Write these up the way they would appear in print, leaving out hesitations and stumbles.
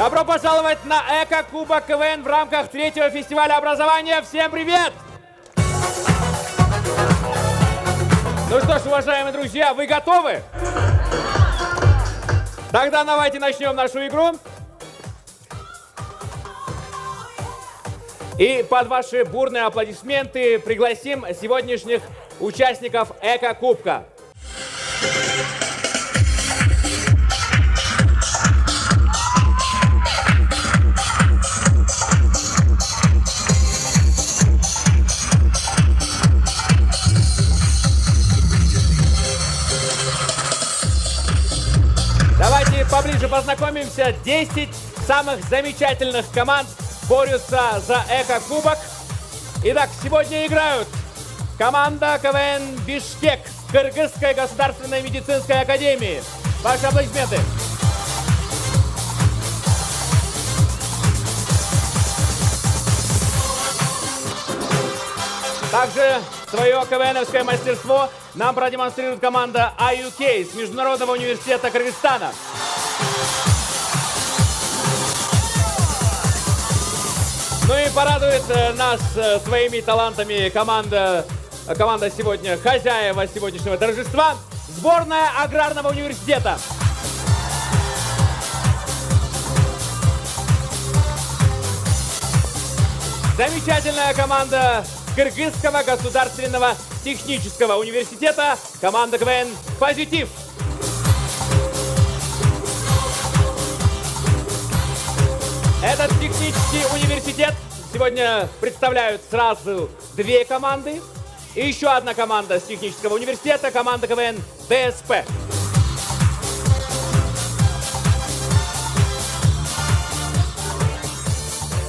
Добро пожаловать на Эко-кубок КВН в рамках третьего фестиваля образования. Всем привет! Ну что ж, уважаемые друзья, вы готовы? Тогда давайте начнем нашу игру. И под ваши бурные аплодисменты пригласим сегодняшних участников Эко-кубка. Давайте поближе познакомимся. 10 самых замечательных команд борются за Эко-кубок. Итак, сегодня играют команда КВН «Бишкек» с Кыргызской государственной медицинской академии. Ваши аплодисменты. Также свое КВНовское мастерство нам продемонстрирует команда IUK с Международного университета Кыргызстана. Ну и порадует нас своими талантами команда сегодня, хозяева сегодняшнего торжества, сборная Аграрного университета. Замечательная команда Кыргызского государственного технического университета, команда КВН «Позитив». Этот технический университет сегодня представляют сразу две команды. И еще одна команда с технического университета, команда КВН ДСП.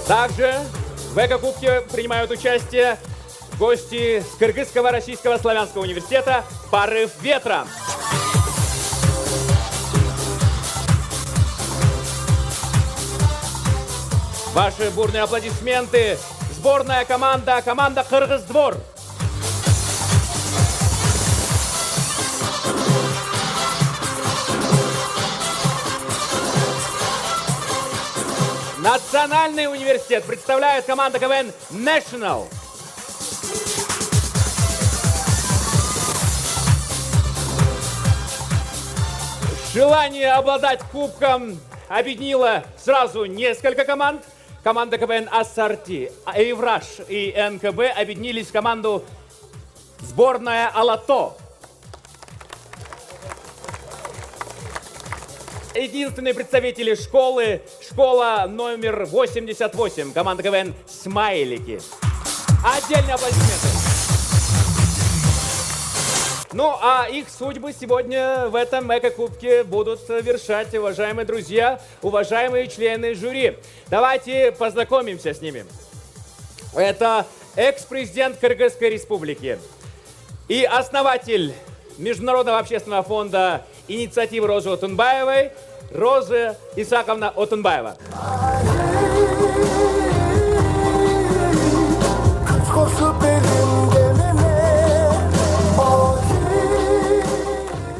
Также в Эко-кубке принимают участие гости с Кыргызского российского славянского университета «Порыв ветра». Ваши бурные аплодисменты. Сборная команда «Кыргыз-двор». Национальный университет представляет команда КВН National. Желание обладать кубком объединило сразу несколько команд. Команда КВН Ассорти, Эйвраш и НКБ объединились в команду сборная Алато. Единственные представители школа номер 88, команда КВН Смайлики. Отдельные аплодисменты. Ну, а их судьбы сегодня в этом Эко-кубке будут вершать, уважаемые друзья, уважаемые члены жюри. Давайте познакомимся с ними. Это экс-президент Кыргызской республики и основатель Международного общественного фонда инициативы Розы Отунбаевой, Роза Исааковна Отунбаева.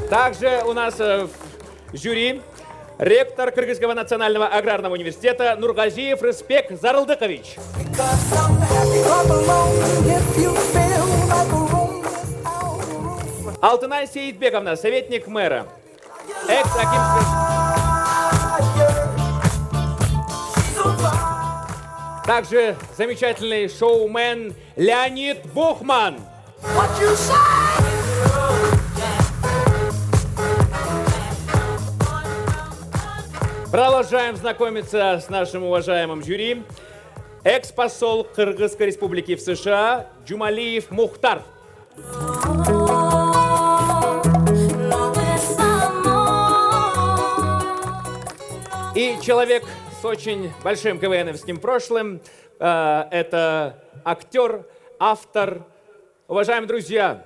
Также у нас в жюри ректор Кыргызского национального аграрного университета Нургазиев Рыспек Зарылдыкович. Алтынай Сейитбековна, советник мэра. Также замечательный шоумен Леонид Бухман. Продолжаем знакомиться с нашим уважаемым жюри. Экс-посол Кыргызской республики в США Джумалиев Мухтар. И человек с очень большим КВНовским прошлым. Это актер, автор. Уважаемые друзья,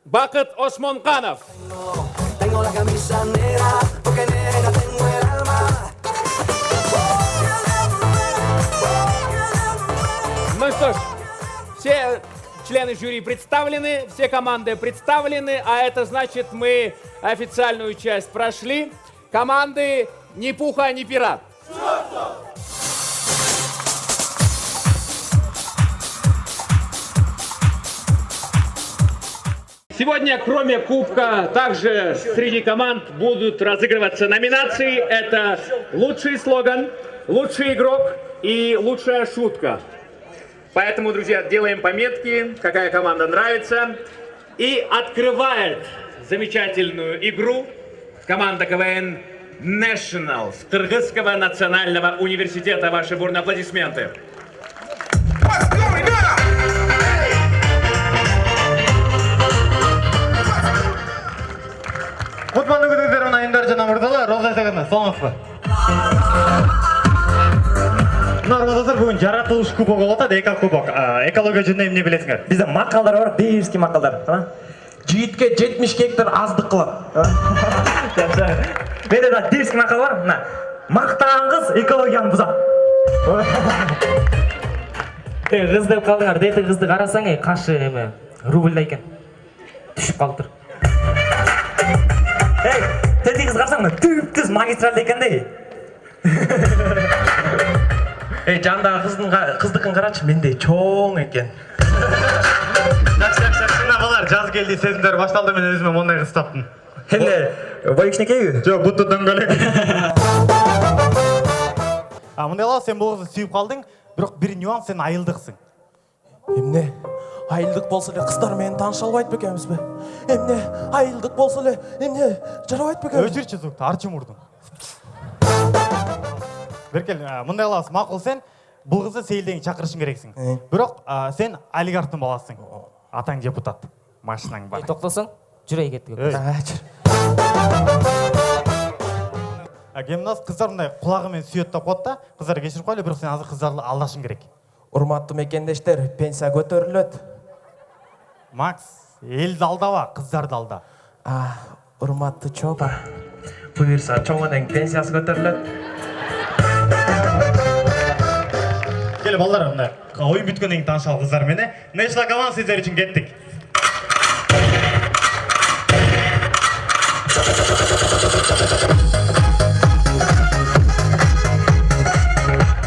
Бакыт Осмонканов. Ну что ж, все члены жюри представлены, все команды представлены, а это значит, мы официальную часть прошли. Команды ни пуха, ни пера. Сегодня, кроме кубка, также среди команд будут разыгрываться номинации. Это лучший слоган, лучший игрок и лучшая шутка. Поэтому, друзья, делаем пометки, какая команда нравится. И открывает замечательную игру команда КВН National Кыргызского национального университета. Ваши бурные аплодисменты. Құтпанды күтіңіздер айындар жана мұрдалы, Роза Сәгінді, салыңыз ба? Розазыр бүгін жаратылыш кубок олатады, эко кубок. Экология жөнінде эмне білесіңер? Бізде мақалдар бар, бейірскі мақалдар. Жиітке 70 гектар аздық қылып. Менде да бейірскі мақал бар. Мақтаған қыз экологияны бұзады. Қыз деп қалдыңар, дейті қызды қарасаң, қашы рубльда екен. Түшіп қалып тұр. Тәлді қыз қарсаң, түп-түз магистралды екен де. Жандағы қыздықын қарашы, менде чоң екен. Жақсы, балар, жаз келді, сезімдер башталды, мен өзіме ондай қыз таптым. Енді, бойықшын екеуі? Жоқ, бұтты дөңгелек. Мұндайла, сен бұл қызды сүйіп қалдың, бірақ бір нюанс, сен айылдықсың. Емне, айылдық болса ле қыздар мені таныша албайды бекеміз бе? Емне, айылдық болса ле, емне, жарабайды бекеміз? Өшірші звукты, арчым ұрдың. Беркел, мұндайла, мақұл сен, бұл қызды сейілден шақырышын керексің. Бірақ сен олигархтың баласың. Атаң депутат, машинаң бар. Тоқтасың, жүрей кеттік. Гемназ қыздар мұндай құлағымен сүйеттап қотта, қыздар кешір қойлы, бірақ сен азыр қыздарды алдашың керек. Урматты мекендештер, пенсия көтеріледі. Макс, елді алдава, қыздарды алда. Урматты чоба. Бұйырса, чоңының пенсиясы көтеріледі. Келі балдар, мұндай ойын бүткеннен танышал қыздар мені. Нешла команд сіздер үшін кеттік.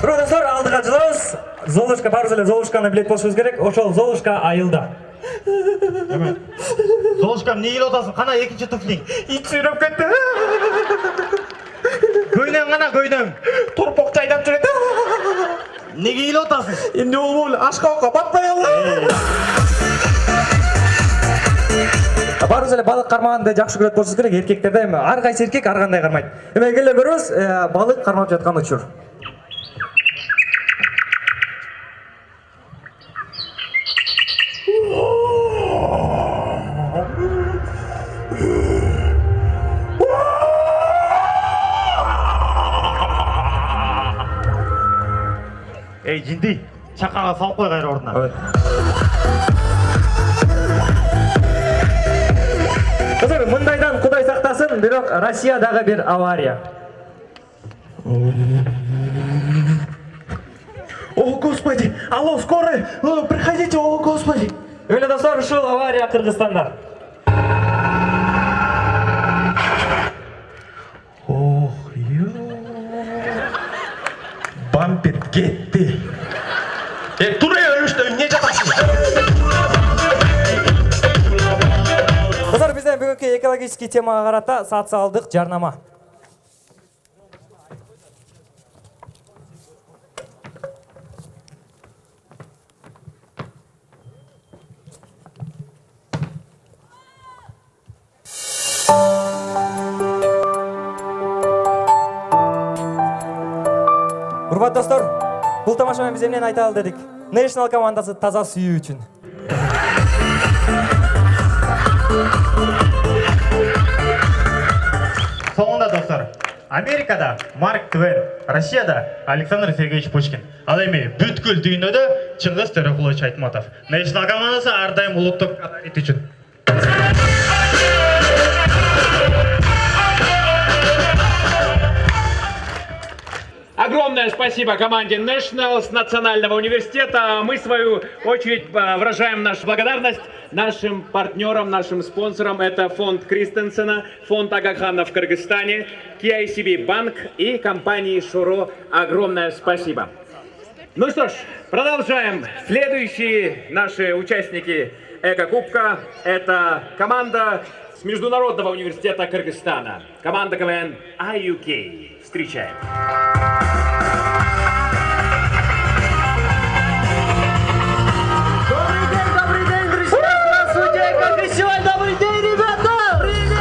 Продюсер, алдыға жылыз. Золушка бар өзілі, Золушканы білет болшыңыз керек. Ошол Золушка айылда. Золушкам, не ел отасың? Қана екінші туфлиң? Ит сүйреп кетті. Көйнең қана, көйнең. Торпоқ жайдап жүреді. Неге ел отасың? Енді ол бол, ашқауға батпай алды. Бар өзілі балық қармағанды жақшы көрет болшыңыз керек. Еркектерде арғайсы еркек арғандай қармайды. Келе көріңіз, балық қармап жатқан ұшыр. Ей, жинди, шақаға салып қой қайыр орнына. Қызыр, мұндайдан құдай сақтасын, бірақ Россиядағы бір авария. О, Господи! Алло, скорая! Приходите, о, Господи! Өлі достар, ушыл авария Қырғызстанда. Ох, бампер кетті. Турай өлішті, не жатасың? Қыздар, бізден бүгінгі экологический темаға қарата социалдық жарнама. Құрбат достар, бұл тамашамен біз емнен айта ал дедік. National командасы таза сүйі үшін. Соңында достар, Америкада Марк Твен, Россияда Александр Сергеевич Пушкин. Ал эми бүткүл дүйнөдө Чыңгыз Төрөкулович Айтматов. National командасы ардайым улуттук адалет үчүн. Огромное спасибо команде National с Национального университета. Мы, в свою очередь, выражаем нашу благодарность нашим партнерам, нашим спонсорам. Это фонд Кристенсена, фонд Агахана в Кыргызстане, KICB Банк и компании Шуро. Огромное спасибо. Ну что ж, продолжаем. Следующие наши участники Эко-кубка – это команда с Международного университета Кыргызстана. Команда КВН IUK. Встречаем. Добрый день, друзья! Здравствуйте, Эко-фестиваль! Добрый день, ребята! Привет!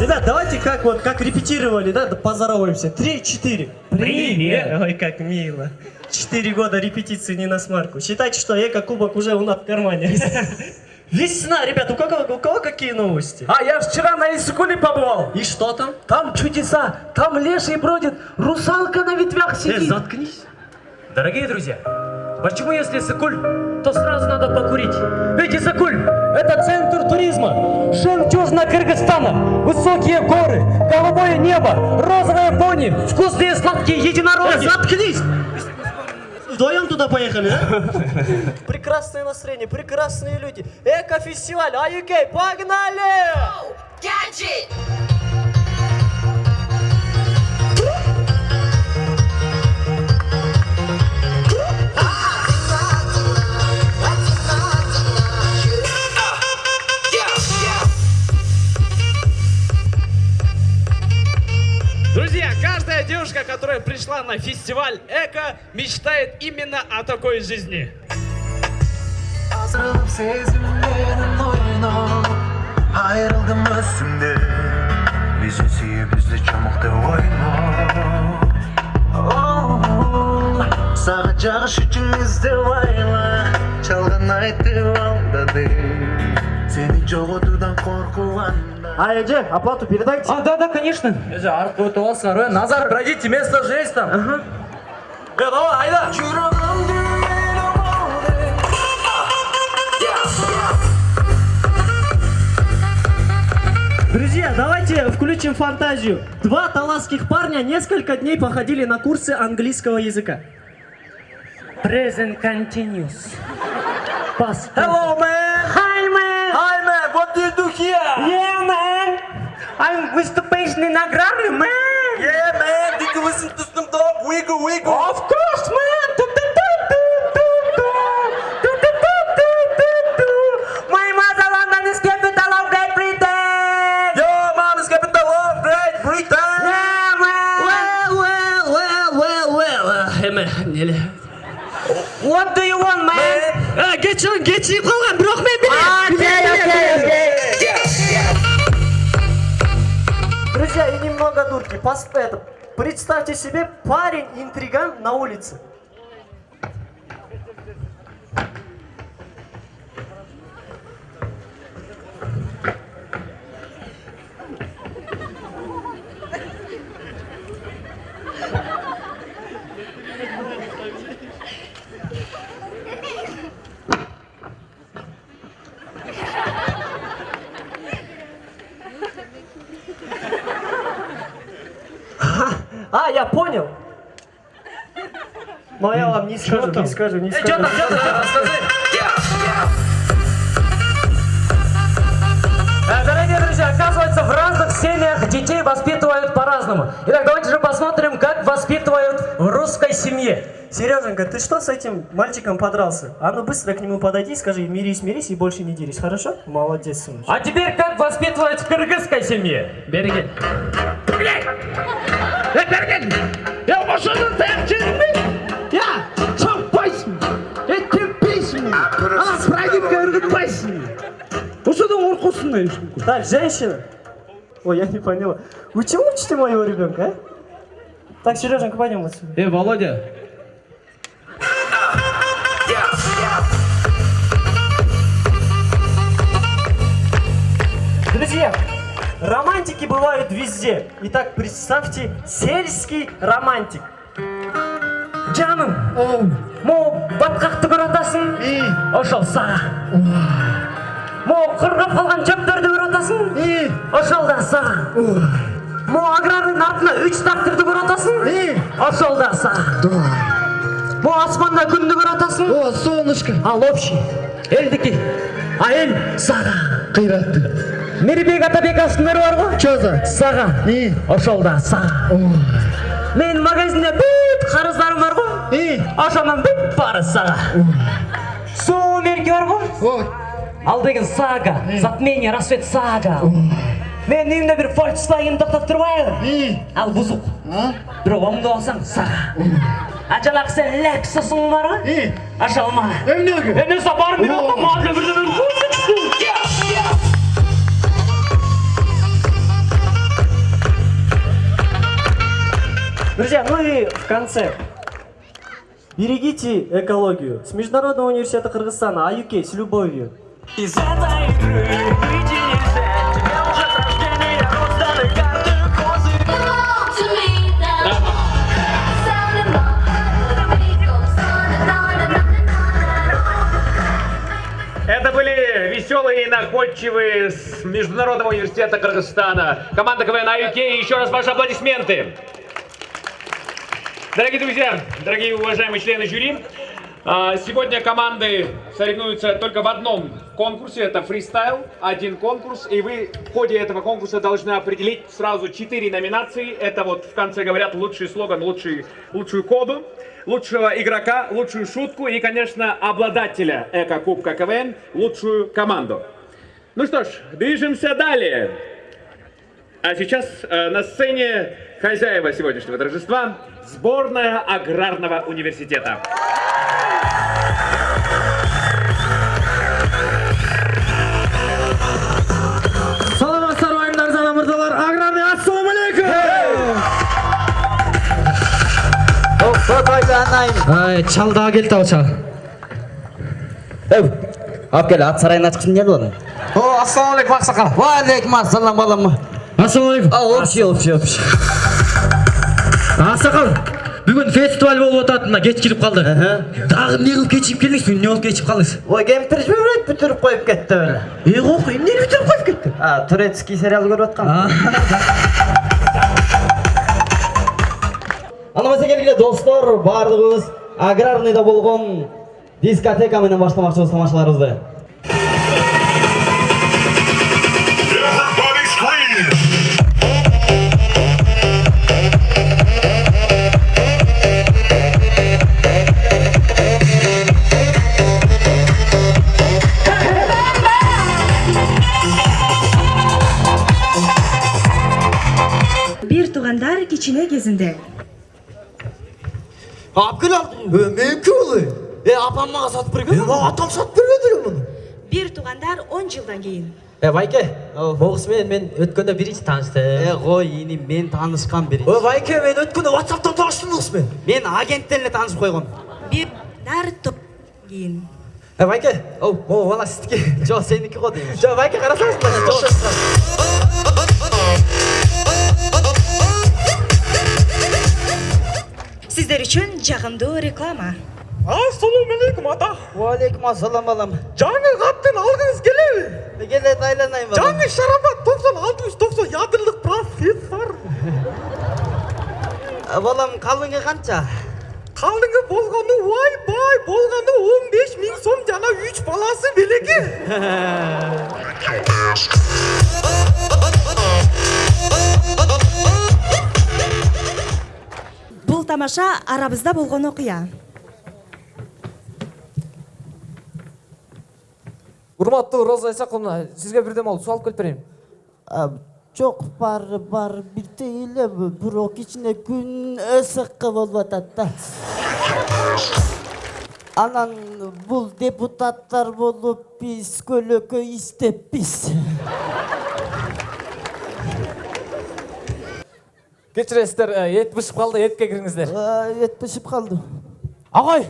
Ребят, давайте как репетировали, да, поздороваемся. 3-4. Привет! Ой, как мило. 4 года репетиции не на смарку. Считайте, что Эко-кубок уже у нас в кармане. Весна, ребят, у кого какие новости? А я вчера на Иссыкуле побывал. И что там? Там чудеса, там леший бродит, русалка на ветвях сидит. Заткнись. Дорогие друзья, почему если Иссыкуль, то сразу надо покурить? Ведь Иссыкуль – это центр туризма, жемчужина Кыргызстана, высокие горы, голубое небо, розовые пони, вкусные сладкие единороги. Заткнись! Вдвоем туда поехали, да? Прекрасное настроение, прекрасные люди. Эко-фестиваль, IUK, погнали! Catch it! Друзья, каждая девушка, которая пришла на фестиваль Эко, мечтает именно о такой жизни. Azrılıp sezimlerin oyunu Ayrıldım üstümde Bizi siyip bizi çamukta oyunu Sağa çağış için izdivayla Çalgın aytı aldadı Seni çoğutudan korkuanda Эже, оплату передайте. Да, конечно. Назар, пройдите, место же есть там. Ага. Давай, айда! Yüreğim düğmenim oldu Друзья, давайте включим фантазию. 2 таласских парня несколько дней походили на курсы английского языка. Present continuous. Past. Hello, man! Hi, man! Hi man, what do you do here? Yeah, man! I'm выступающий на грамме, man! Yeah man, did you listen to Snoop Dogg? Wiggle, wiggle. Of course, man. My mother London is capital of Great Britain! Yo, man, it's capital of Great Britain. Yeah, man! What do you want, man? Geçeyim kalkan, bırak beni. Okay. Друзья, и немного дурки. Представьте себе, парень-интриган на улице. А, я понял. Но я вам не скажу. Что там, расскажи. Дорогие друзья, оказывается, в разных семьях детей воспитывают по-разному. Итак, давайте же посмотрим, как воспитывают в русской семье. Сереженька, ты что с этим мальчиком подрался? А ну быстро к нему подойди, скажи, мирись и больше не дерись, хорошо? Молодец, сыночек. А теперь как воспитывают в кыргызской семье? Береги. Я машину Я чапайсың, терпейсің. Ана праздникке ырғытпайсың. Осыдан қорқосың. Так, женщина. Ой, я не поняла. Вы чему учите моего ребенка, а? Так, Сереженька, пойдем отсюда. Володя. Друзья, романтики бывают везде. Итак, представьте сельский романтик. Жаным, могу батқақты көретасың, ошол сага. Могу кыргап калган чөптөрдү көретасың. атасың? Ошол да сага. Мо агрардың артына 3 тракторды көріп атасың? Ошол да сага. Мо асманда күнді көріп атасың? О, солнышко. Ал общий. Элдики. А эл сага. Қиратты. Мирбек Атабек астындар бар ғой? Чоза. Сага. Ошол да сага. Мен магазинде бүт қарыздарым бар ғой? Ошонун бүт бары сага. Суу мерки бар ғой? Ал деген сага. Затмение, рассвет сага. Мен үйімде бір Volkswagen тоқтап тұрбайым. Ал бұзық. Бирок оңды алсаң сага. Ажалақ сен Lexus'ың бар ғой? Ашалма. Эмне сапарым мен отам мазда бірден Друзья, ну и в конце. Берегите экологию. С Международного университета Кыргызстана АЮК с любовью. Из этой игры выйти нельзя. Тебе уже с рождения розданы карты козы. Это были веселые и находчивые с Международного университета Кыргызстана. Команда КВН АЮК. Еще раз ваши аплодисменты. Дорогие друзья, дорогие уважаемые члены жюри, сегодня команды соревнуются только в одном конкурсе, это фристайл, один конкурс, и вы в ходе этого конкурса должны определить сразу 4 номинации. Это вот в конце говорят лучший слоган, лучшую коду, лучшего игрока, лучшую шутку и, конечно, обладателя Эко-кубка КВН, лучшую команду. Ну что ж, движемся далее. А сейчас на сцене хозяева сегодняшнего торжества — сборная Аграрного университета. Саламатсыздар уайымдар жана мырзалар, аграрный ассалам алейкум. Ай, чал да келді ау чал. Алып кел, ат сарайын ачқышым келді оны. О, ассалам алейкум ақсақал. Ва алейкум ассалам балам. Ассалам алейкум. Общий. Ақсақал, бүгін фестиваль болып отатына кеш келіп қалды. Дағы не қылып кешіп келдіңіз, не болып кешіп қалдыңыз? Ой, кемпір жіберет бүтіріп қойып кетті өлі. Қоқи, не бүтіріп қойып кетті? Турецкий сериал көріп отқан. Анамаса келгіле достар, бардығыз аграрныйда болған дискотека менен баштамақчыбыз тамашаларыңызды. Bir туғандар кичине кезінде. Апкел алдым. Мен көлі. Апам маға сатып берген. Атам сатып берген мұны. Bir туғандар 10 жылдан кейін. Вайке, боғысымен мен өткенде бірінші танышты. Ғой, ені мен танышқан бірінші. Вайке, мен өткенде WhatsApp-тан таныштым боғысымен. Мен агенттеріне танышып қойған. Bir нар кейін. Вайке, вала сіздікі. Жоқ, сенікі ғой деймін. Жоқ, Вайке, қарасаңыз. Сіздер үшін жағымды реклама. Ассалам алейкум ата. Уалейкум ассалам балам. Жаңы қаттен алғыңыз келеді. Келеді айланайын балам. Жаңы шарапат 90-60-90 ядролық профессор. Балам, қалыңы қанша? Қалыңы болғаны бай болғаны 15.000 сом жана 3 баласы белеке. Бұл тамаша арабызда болған оқия. Урматтуу Роза Исаковна, сизге бирдем алып суалып келип берейин. Çok бар бирте эле, бирок ичине күн ысыкы болуп атат да. Анан бул депутаттар болуп биз көлөкө истеппиз. Кечиресиздер, эт бышып калды, этке кириңиздер. Эт бышып калды. Агай!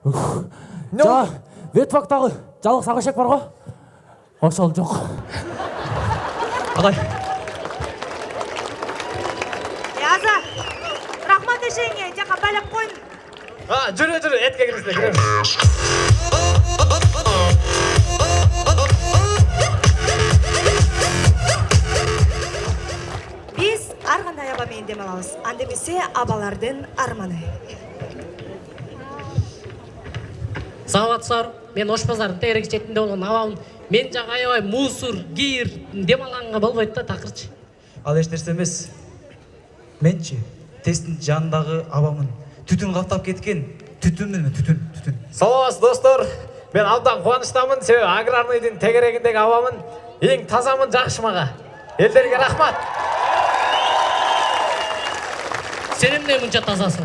Жа, ветвактагы жалгыз агашек бар го? Ошол жок. Агай. Аза, рахмат эшеңе, жака байлап койн. Жүрө, этке кириңиздер. мен демалабыз. Андемесе абалардын арманы. Саламатсыздар. Мен Ош базардың тегерек четинде болгон абамын. Мен жагы аябай мусор, кир, демалганга болбойт да такырчы. Ал эч нерсе эмес. Менчи тесттин жанындагы абамын. Түтүн каптап кеткен. Түтүн менен түтүн. Саламатсыз достор. Мен абдан кубанычтамын, себеби аграрныйдын тегерегиндеги абамын. Эң тазамын, жакшы мага. Элдерге рахмат. Сен эмне мынча тазасың?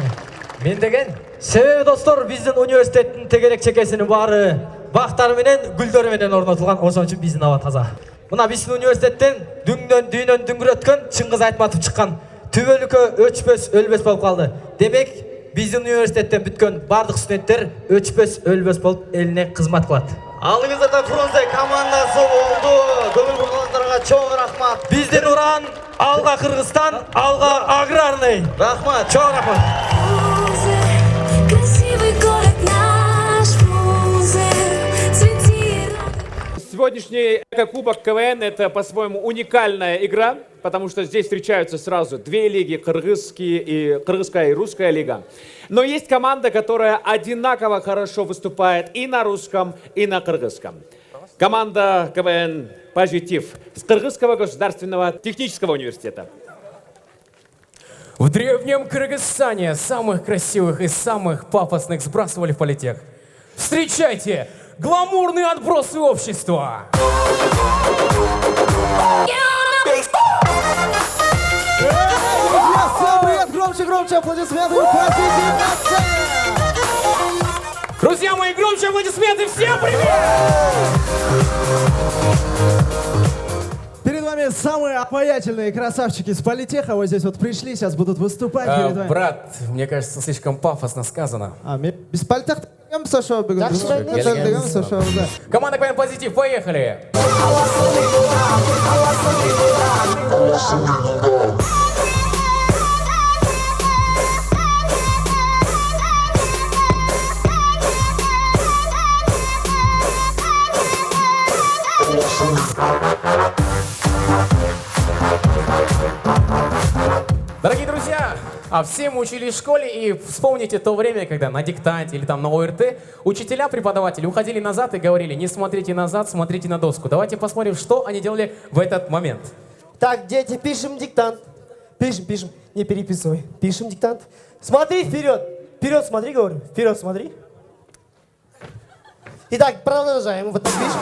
Мен деген, себеби достор, биздин университеттин тегерек чекесинин баары бактар менен, гүлдөр менен орнотулган, ошон үчүн биздин аба таза. Мына биздин университеттен дүйнөн дүңгүрөткөн Чыңгыз Айтматов чыккан. Түбөлүккө өчпөс, өлбөс болуп калды. Демек, биздин университеттен бүткөн бардык студенттер өчпөс, өлбөс болуп элине кызмат кылат. Алдыңызда Фрунзе командасы болду. Көңүл бургандарга чоң рахмат. Биздин уран, алга Кыргызстан, алга аграрный. Рахмат, чоң рахмат. Красивый город наш, Фрунзе, цвети. Сегодняшний Эко-кубок КВН — это по-своему уникальная игра, потому что здесь встречаются сразу две лиги, кыргызская и русская лига. Но есть команда, которая одинаково хорошо выступает и на русском, и на кыргызском. Команда КВН «Позитив» с Кыргызского государственного технического университета. В древнем Кыргызстане самых красивых и самых пафосных сбрасывали в политех. Встречайте, гламурные отбросы общества! Всем привет, громче, аплодисменты, позитив на сцене! Друзья мои, громче аплодисменты, всем привет! Перед вами самые обаятельные красавчики с политеха. Вот здесь вот пришли, сейчас будут выступать перед вами. Брат, мне кажется, слишком пафосно сказано. Без политеха Саша, Команда КВН «Позитив», поехали! Дорогие друзья, все мы учились в школе, и вспомните то время, когда на диктанте или там на ОРТ учителя, преподаватели уходили назад и говорили: не смотрите назад, смотрите на доску. Давайте посмотрим, что они делали в этот момент. Так, дети, пишем диктант. Пишем. Не переписывай. Пишем диктант. Смотри вперед. Вперед смотри, говорю. Вперед смотри. Итак, продолжаем. Вот так пишем.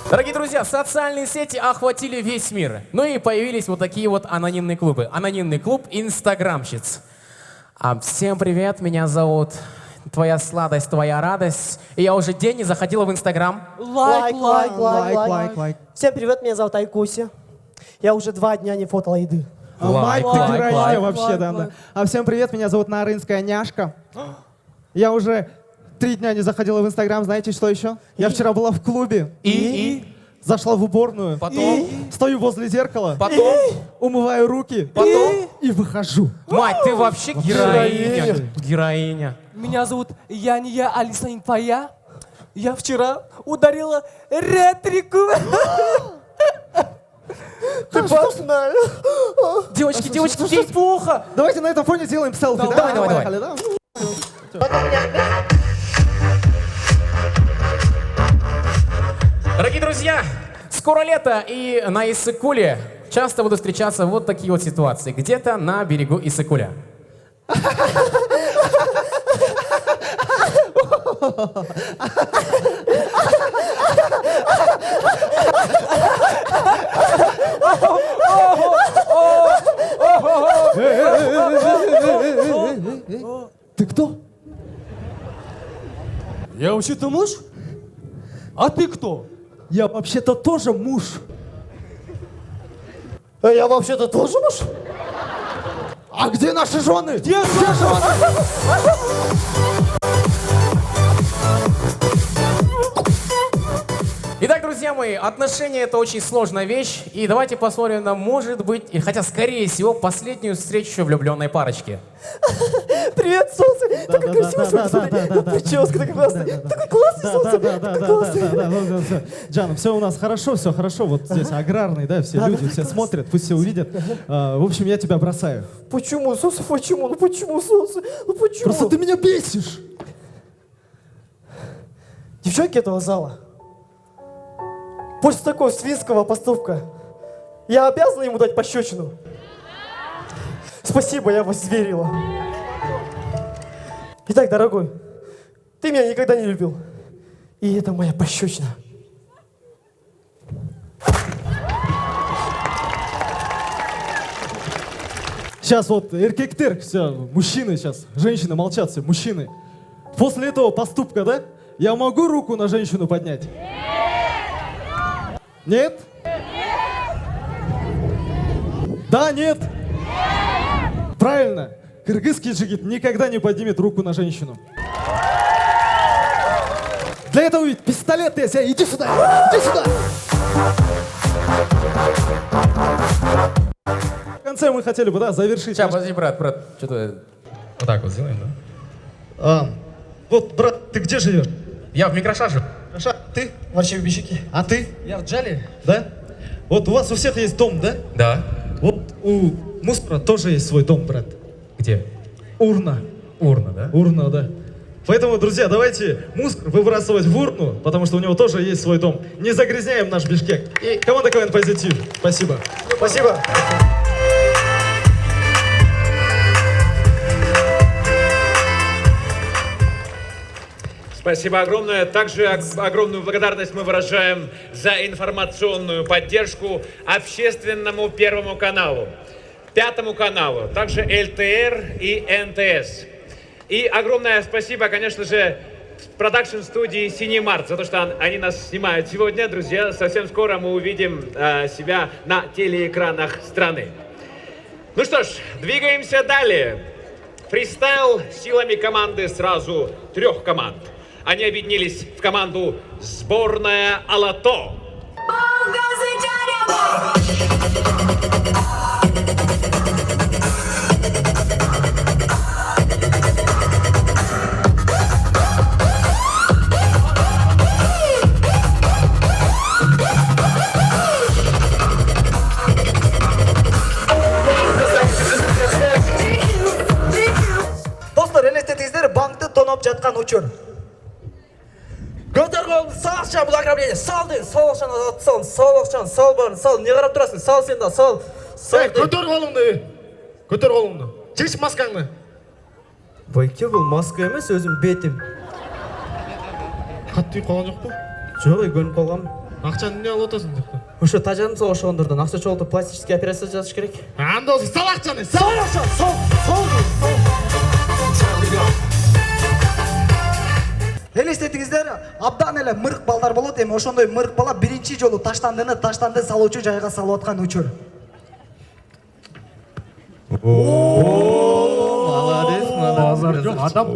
Дорогие друзья, социальные сети охватили весь мир. Ну и появились вот такие вот анонимные клубы. Анонимный клуб инстаграмщиц. Всем привет, меня зовут Твоя сладость, твоя радость. И я уже день не заходила в инстаграм. Лайк. Всем привет, меня зовут Айкуся. Я уже 2 дня не фотала еды. Майк, ты героиня вообще, да. А всем привет, меня зовут Нарынская Няшка. Я уже 3 дня не заходила в инстаграм, знаете, что еще? Я вчера была в клубе. И? Зашла в уборную. Потом? Стою возле зеркала. Потом? Умываю руки. Потом? И выхожу. Мать, ты вообще героиня. Героиня. Меня зовут Яния Алисаинфая. Я вчера ударила ретрику. Ты что с нами? Девочки, ей плохо. Давайте на этом фоне сделаем селфи. Давай. Поехали, да? Дорогие друзья, скоро лето, и на Иссык-Куле часто будут встречаться вот такие вот ситуации. Где-то на берегу Иссык-Куля. Ты кто? Я вообще-то муж? А ты кто? Я вообще-то тоже муж. Я вообще-то тоже муж? А где наши жены? Где жены? Итак, друзья мои, отношения — это очень сложная вещь. И давайте посмотрим на, может быть, или хотя, скорее всего, последнюю встречу влюбленной парочки. Привет, солнце! Такой красивый, смотри, прическа такая классная. Такой классный, солнце! Такой классный. Джан, все у нас хорошо, все хорошо. Вот здесь аграрный, да, все люди, все смотрят, пусть все увидят. В общем, я тебя бросаю. Почему, солнце, почему? Ну почему, солнце? Ну почему? Просто ты меня бесишь. Девчонки этого зала, после такого свинского поступка, я обязан ему дать пощечину? Спасибо, я вас верила. Итак, дорогой, ты меня никогда не любил. И это моя пощечина. Сейчас вот эркектер, все, мужчины сейчас, женщины молчат все, мужчины. После этого поступка, да, я могу руку на женщину поднять? Нет? Да, нет? Правильно. Кыргызский джигит никогда не поднимет руку на женщину. Для этого ведь пистолет есть. Иди сюда! Иди сюда! В конце мы хотели бы, да, завершить. Сейчас, подожди, брат, что-то... Вот так вот сделаем, да? Вот, брат, ты где живешь? Я в микрошаже. Ты? В Арчевбищике. А ты? Я в Джале. Да? Вот у вас у всех есть дом, да? Да. Вот у мусора тоже есть свой дом, брат. Где? Урна. Урна, да? Урна, да. Поэтому, друзья, давайте мусор выбрасывать в урну, потому что у него тоже есть свой дом. Не загрязняем наш Бишкек. И команда КВН Позитив. Спасибо. Спасибо. Спасибо огромное. Также огромную благодарность мы выражаем за информационную поддержку общественному Первому каналу, Пятому каналу, также ЛТР и НТС. И огромное спасибо, конечно же, продакшн-студии Синемарт за то, что они нас снимают сегодня. Друзья, совсем скоро мы увидим себя на телеэкранах страны. Ну что ж, двигаемся далее. Фристайл силами команды сразу 3 команд. Они объединились в команду «Сборная Алато». Достар, елестетіңіздер банкты тонап жатқан учур. Көтер қолыңды, сал ақша, бұл ограбление. Сал дейін, сал ақшаны азат сал, сал ақшаны, сал барын, сал. Не қарап тұрасың? Сал сен да, сал. Көтер қолыңды. Көтер қолыңды. Шеш маскаңды. Байке, бұл маска емес, өзім бетім. Қатты үй қалған жоқ па? Жоқ, көрініп қалғам. Ақшаны не алып отырсың депті? Уже тажаным сол шығындырдан. Ақша жоғалды, пластический операция жазыш керек. Анда olsun, sal ақшаны, Сал ақша, сал, сал дейін, сал. Елестетіңіздер, абдан эле мырық балдар болот, эми ошондой мырық бала биринчи жолу таштандыны таштанды салуучу жайга салып аткан учур. Молодец, молодец. Адам.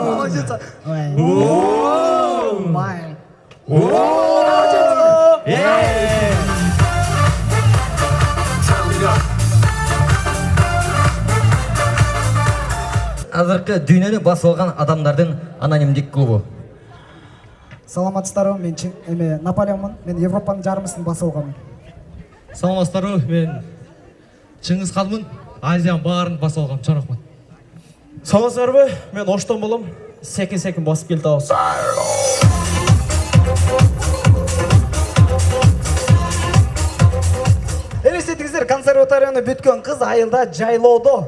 Молодец. Май. Азыркы дүйнөнү басып алган адамдардын анонимдик клубу. Саламатсыздарбы, мен Наполеонмун. Мен Европанын жарымысын басып алганмын. Саламатсыздарбы, мен Чыңгыз Ханмын. Азиянын баарын басып алгам, чоң рахмат. Саламатсыздарбы, мен Оштон болом. Секин басып келди табыз. Елестетіңіздер, консерваторияны бүткөн кыз айылда жайлоодо.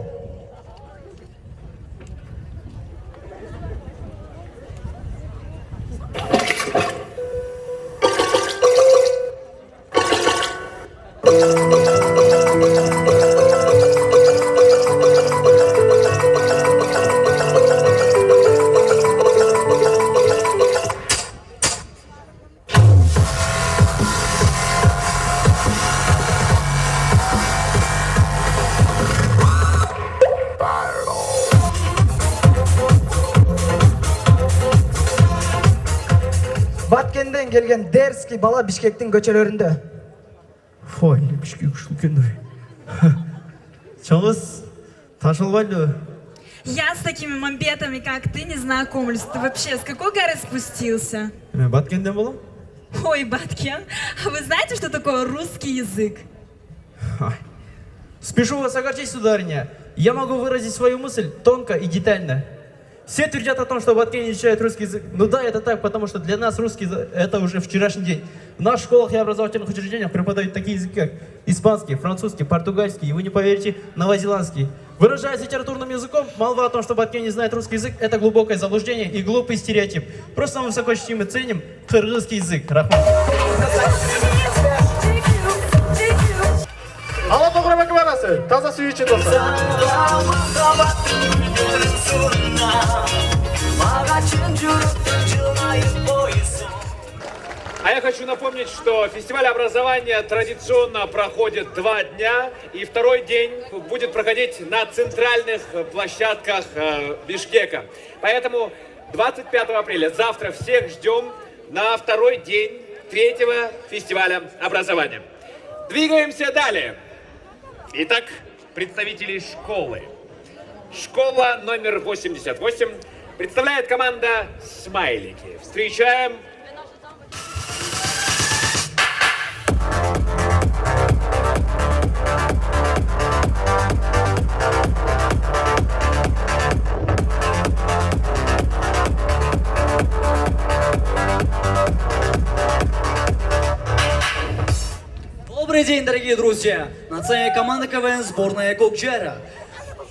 келген дерзкий бала Бишкектин көчөлөрүндө. Ой, Бишкек ушул экен. Чоңыз ташылбайлы. Я с такими мамбетами, как ты, не знакомлюсь. Ты вообще с какой горы спустился? Мен Баткенден болом. Ой, Баткен, а вы знаете, что такое русский язык? Спешу вас огорчить, сударыня. Я могу выразить свою мысль тонко и детально. Все твердят о том, что Баткен изучает русский язык. Ну да, это так, потому что для нас русский язык — это уже вчерашний день. В наших школах и образовательных учреждениях преподают такие языки, как испанский, французский, португальский и, вы не поверите, новозеландский. Выражаясь литературным языком, молва о том, что Баткен не знает русский язык — это глубокое заблуждение и глупый стереотип. Просто мы высоко чтим и ценим кыргызский язык. Рахмат. Алла тоғырма кібарасы, таза сүй іші досы. А я хочу напомнить, что фестиваль образования традиционно проходит 2 дня, и второй день будет проходить на центральных площадках Бишкека. Поэтому 25 апреля, завтра, всех ждем на второй день 3-го фестиваля образования. Двигаемся далее. Итак, представители школы. Школа номер 88 представляет команда «Смайлики». Встречаем... Добрый день, дорогие друзья! Национальная команда КВН сборная Кокчара.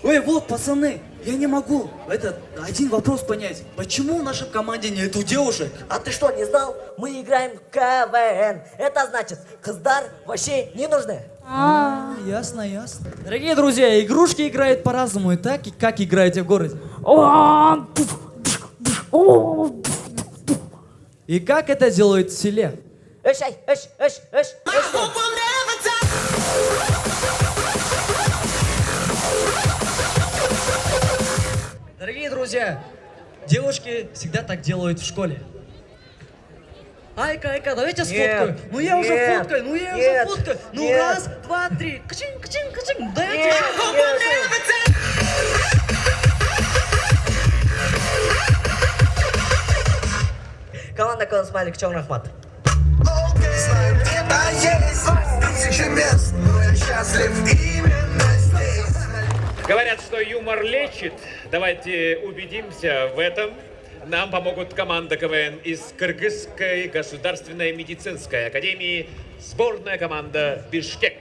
Ой, вот, пацаны, я не могу один вопрос понять. Почему в нашей команде нету девушек? А ты что, не знал? Мы играем в КВН. Это значит, кыздар вообще не нужны. Ясно, ясно. Дорогие друзья, игрушки играют по-разному, и так, и как играете в городе. И как это делают в селе? Дорогие друзья, девушки всегда так делают в школе. Айка, давайте сфоткаю. Ну я уже фоткаю, Ну раз, два, три. Качин. Дайте. Команда КВН Смайлик, чоң рахмат. Говорят, что юмор лечит. Давайте убедимся в этом. Нам помогут команда КВН из Кыргызской государственной медицинской академии, сборная команда Бишкек.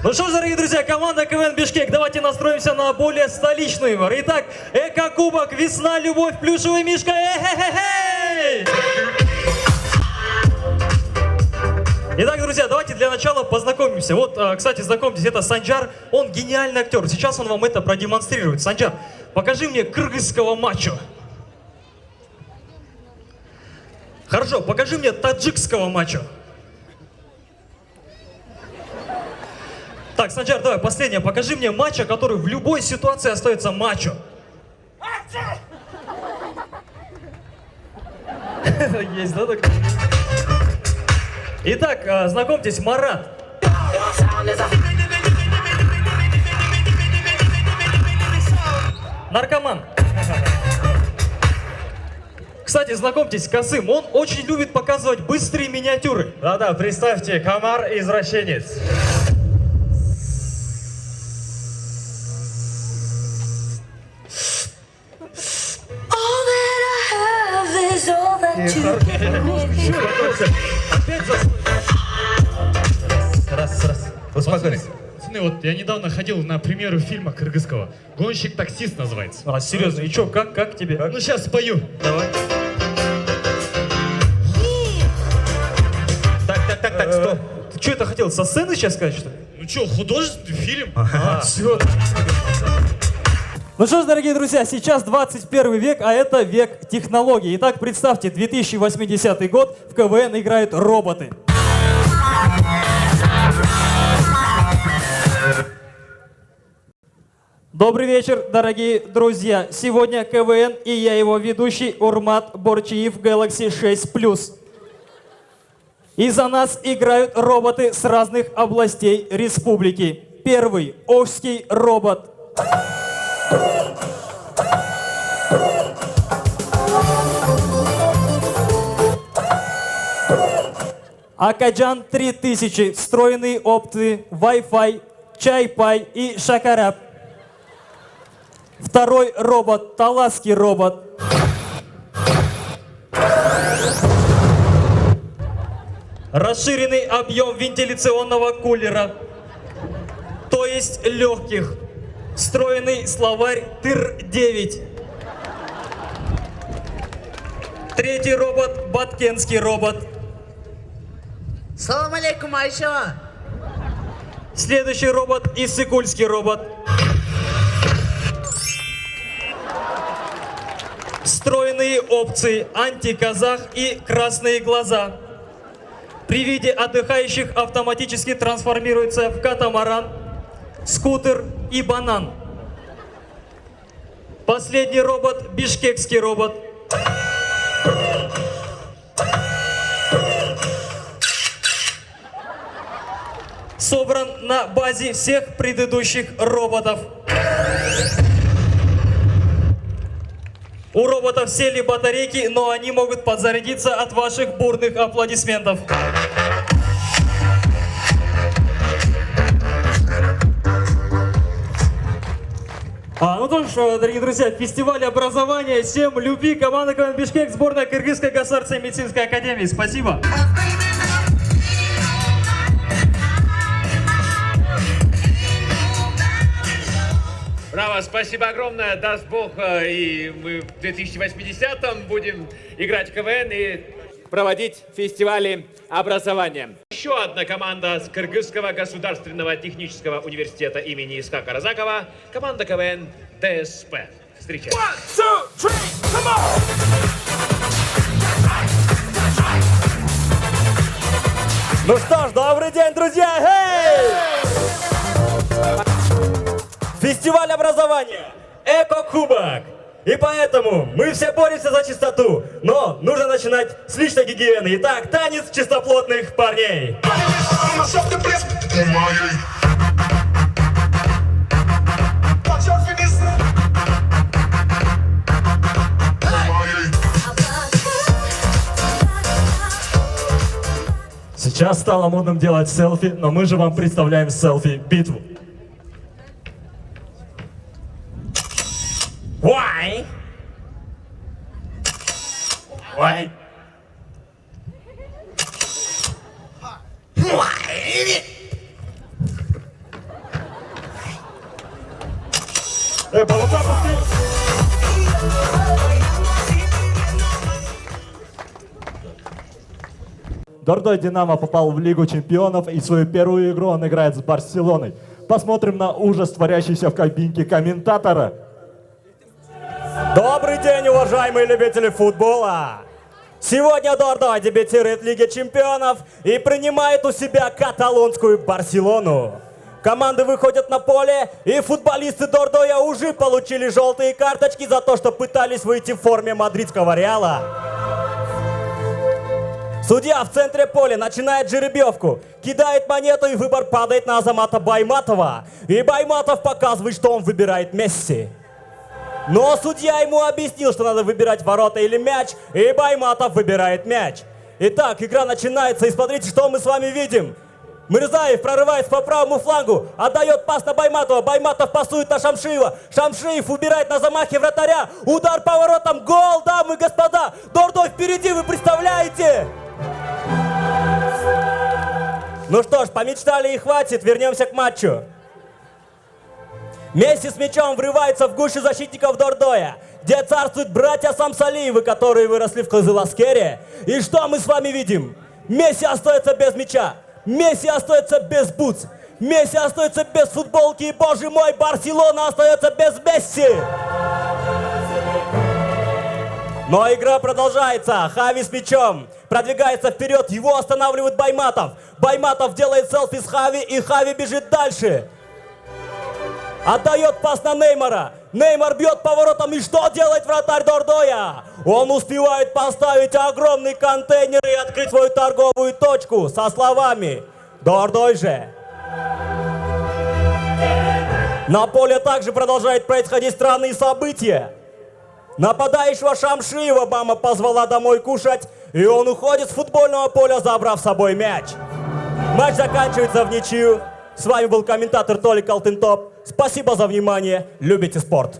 Ну что ж, дорогие друзья, команда КВН Бишкек, давайте настроимся на более столичный юмор. Итак, эко-кубок, весна, любовь, плюшевый мишка, эхе-хе-хей! Итак, друзья, давайте для начала познакомимся. Вот, кстати, знакомьтесь, это Санджар, он гениальный актер. Сейчас он вам это продемонстрирует. Санджар, покажи мне кыргызского мачо. Хорошо, покажи мне таджикского мачо. Так, Санджар, давай, последнее. Покажи мне мачо, который в любой ситуации остается мачо. Есть, да, так? Итак, знакомьтесь, Марат. Наркоман. Кстати, знакомьтесь, Касым, он очень любит показывать быстрые миниатюры. Да-да, представьте, комар-извращенец. Раз. Успокойся. Пацаны, вот я недавно ходил на премьеру фильма кыргызского. «Гонщик-таксист» называется. А, серьезно, и чё, как тебе? Ну, сейчас спою. Давай. Так, стоп. Ты что это хотел, со сцены сейчас сказать, что ли? Ну что, художественный фильм? Все. Ну что ж, дорогие друзья, сейчас 21 век, а это век технологий. Итак, представьте, 2080 год, в КВН играют роботы. Добрый вечер, дорогие друзья. Сегодня КВН и я его ведущий Урмат Борчиев Galaxy 6+. И за нас играют роботы с разных областей республики. Первый – Ожский робот. Акаджан 3000, встроенные опции, Wi-Fi, Чай-Пай и Шакарап. Второй робот – Таласский робот. Расширенный объем вентиляционного кулера, то есть легких. Встроенный словарь ТИР-9. Третий робот – Баткенский робот. Салам алейкум, Айша. Следующий робот – Иссыкульский робот. Встроенные опции антиказах и красные глаза. При виде отдыхающих автоматически трансформируется в катамаран, скутер и банан. Последний робот – Бишкекский робот. Собран на базе всех предыдущих роботов. У роботов сели батарейки, но они могут подзарядиться от ваших бурных аплодисментов. Ну то ж, дорогие друзья, фестиваль образования «Всем любви», команда КВН Бишкек, сборная Кыргызской государственной медицинской академии. Спасибо. Браво, спасибо огромное, даст Бог, и мы в 2080-м будем играть в КВН и проводить фестивали образования. Еще одна команда с Кыргызского государственного технического университета имени Исхака Разакова, команда КВН ДСП. Встречаем. 1, 2, 3, come on! Ну что ж, добрый день, друзья! Фестиваль образования, Эко-кубок. И поэтому мы все боремся за чистоту, но нужно начинать с личной гигиены. Итак, танец чистоплотных парней. Сейчас стало модным делать селфи, но мы же вам представляем селфи-битву. Why? Why? Дордой Динамо попал в Лигу чемпионов, и свою первую игру он играет с Барселоной. Посмотрим на ужас, творящийся в кабинке комментатора. Добрый день, уважаемые любители футбола! Сегодня Дордой дебютирует в Лиге чемпионов и принимает у себя каталонскую Барселону. Команды выходят на поле, и футболисты Дордоя уже получили желтые карточки за то, что пытались выйти в форме мадридского Реала. Судья в центре поля начинает жеребьевку, кидает монету, и выбор падает на Азамата Байматова. И Байматов показывает, что он выбирает Месси. Но судья ему объяснил, что надо выбирать ворота или мяч, и Байматов выбирает мяч. Итак, игра начинается, и смотрите, что мы с вами видим. Мирзаев прорывается по правому флангу, отдает пас на Байматова, Байматов пасует на Шамшиева, Шамшиев убирает на замахе вратаря, удар по воротам, гол, дамы и господа, Дордой впереди, вы представляете? Ну что ж, помечтали и хватит, вернемся к матчу. Месси с мячом врывается в гущу защитников Дордоя, где царствуют братья Самсалиевы, которые выросли в Кызыласкере. И что мы с вами видим? Месси остается без мяча, Месси остается без бутс, Месси остается без футболки, и, боже мой, Барселона остается без Месси. Но игра продолжается. Хави с мячом продвигается вперед, его останавливает Байматов. Байматов делает селфи с Хави, и Хави бежит дальше. Отдает пас на Неймара. Неймар бьет поворотом, и что делает вратарь Дордоя? Он успевает поставить огромный контейнер и открыть свою торговую точку со словами «Дордой же». На поле также продолжают происходить странные события. Нападающего Шамшиева мама позвала домой кушать, и он уходит с футбольного поля, забрав с собой мяч. Матч заканчивается в ничью. С вами был комментатор Толик Алтынтоп. Спасибо за внимание. Любите спорт.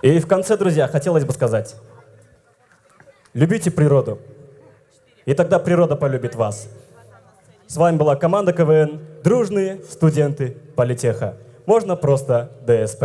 И в конце, друзья, хотелось бы сказать: любите природу, и тогда природа полюбит вас. С вами была команда КВН «Дружные студенты Политеха». Можно просто ДСП.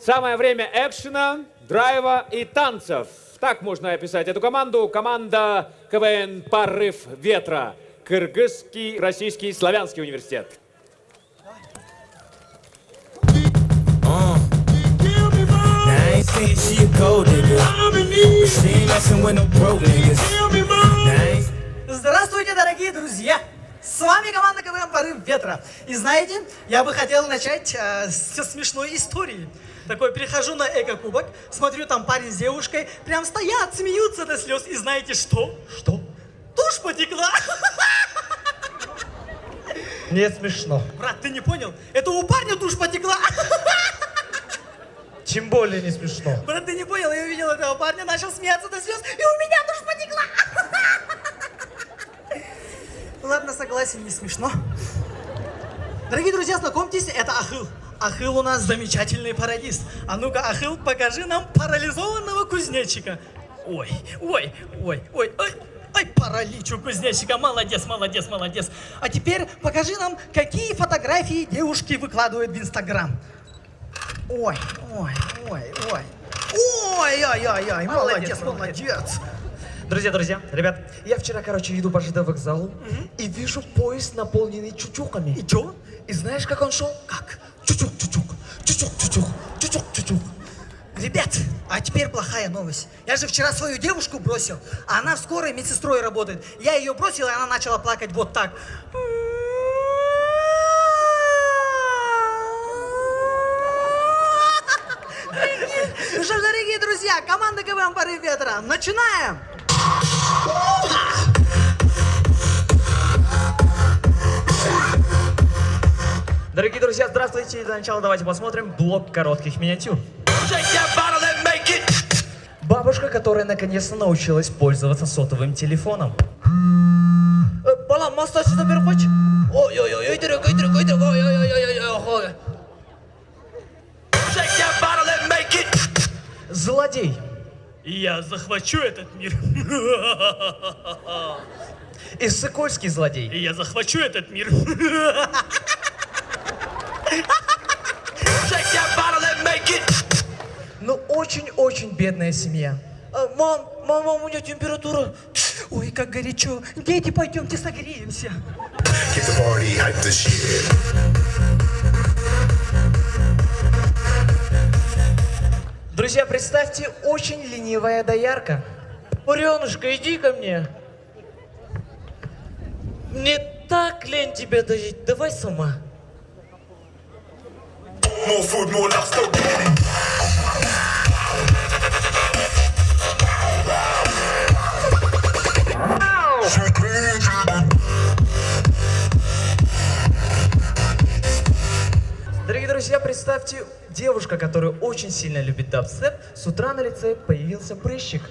Самое время экшена, драйва и танцев. Так можно описать эту команду. Команда КВН «Порыв ветра». Кыргызский, российский, славянский университет. Здравствуйте, дорогие друзья! С вами команда КВН «Порыв ветра». И знаете, я бы хотел начать со смешной истории. Такой, прихожу на эко-кубок, смотрю, там парень с девушкой, прям стоят, смеются до слез. И знаете что? Что? Тушь потекла. Не смешно. Брат, ты не понял? Это у парня тушь потекла. Тем более не смешно. Брат, ты не понял? Я увидел этого парня, начал смеяться до слез, и у меня тушь потекла. Ладно, согласен, не смешно. Дорогие друзья, знакомьтесь, это Ахыл. Ахыл у нас замечательный пародист. А ну-ка, Ахыл, покажи нам парализованного кузнечика. Ой, ой, ой, ой, ой. Ай, паралич у кузнечика. Молодец, молодец, молодец. А теперь покажи нам, какие фотографии девушки выкладывают в Инстаграм. Ой, ой, ой, ой. Ой, ой, ой, ой, молодец, молодец. Друзья, ребят, я вчера, иду по ЖД вокзалу и вижу поезд, наполненный чучуками. И чё? И знаешь, как он шел? Как? Чучук-чучук, чучук-чучук, чучук-чучук. Ребят, а теперь плохая новость. Я же вчера свою девушку бросил, а она в скорой медсестрой работает. Я ее бросил, и она начала плакать вот так. Ну что ж, дорогие друзья, команда КВН «Порыв ветра», начинаем! Дорогие друзья, здравствуйте. Для начала давайте посмотрим блок коротких миниатюр. Бабушка, которая наконец-то научилась пользоваться сотовым телефоном. Балам, массаж забер хочешь? Ой-ой-ой, дорогой, ой-ой-ой-ой-ой-ой-ой. Злодей. Я захвачу этот мир. Иссыкульский злодей. Я захвачу этот мир. Ну, очень-очень бедная семья. Мама, у меня температура. Ой, как горячо. Дети, пойдемте согреемся. Друзья, представьте, очень ленивая доярка. Буренушка, иди ко мне. Мне так лень тебя доить, давай сама. Дорогие друзья, представьте, девушка, которая очень сильно любит дабстеп, с утра на лице появился прыщик.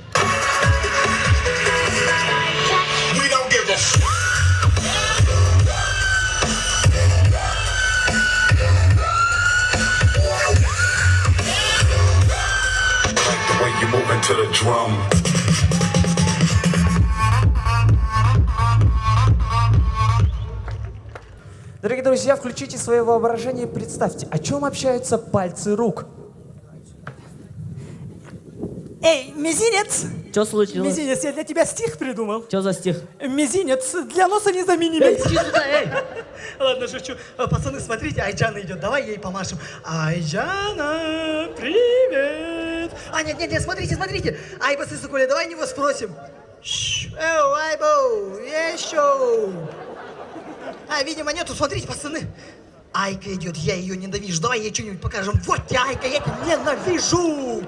Дорогие друзья, включите свое воображение и представьте, о чем общаются пальцы рук. Эй, мизинец! Что случилось? Мизинец, я для тебя стих придумал. Что за стих? Мизинец для носа незаменимый. Иди сюда, эй! Ладно, шучу. Пацаны, смотрите, Айджана идет. Давай ей помашем. Айджана, привет. Нет, смотрите. Айба Сысыкуля, давай него спросим. Эу, Айбо, еще. Видимо, нету. Смотрите, пацаны. Айка идет, я ее ненавижу. Давай ей что-нибудь покажем. Вот тебе, Айка, я тебя ненавижу.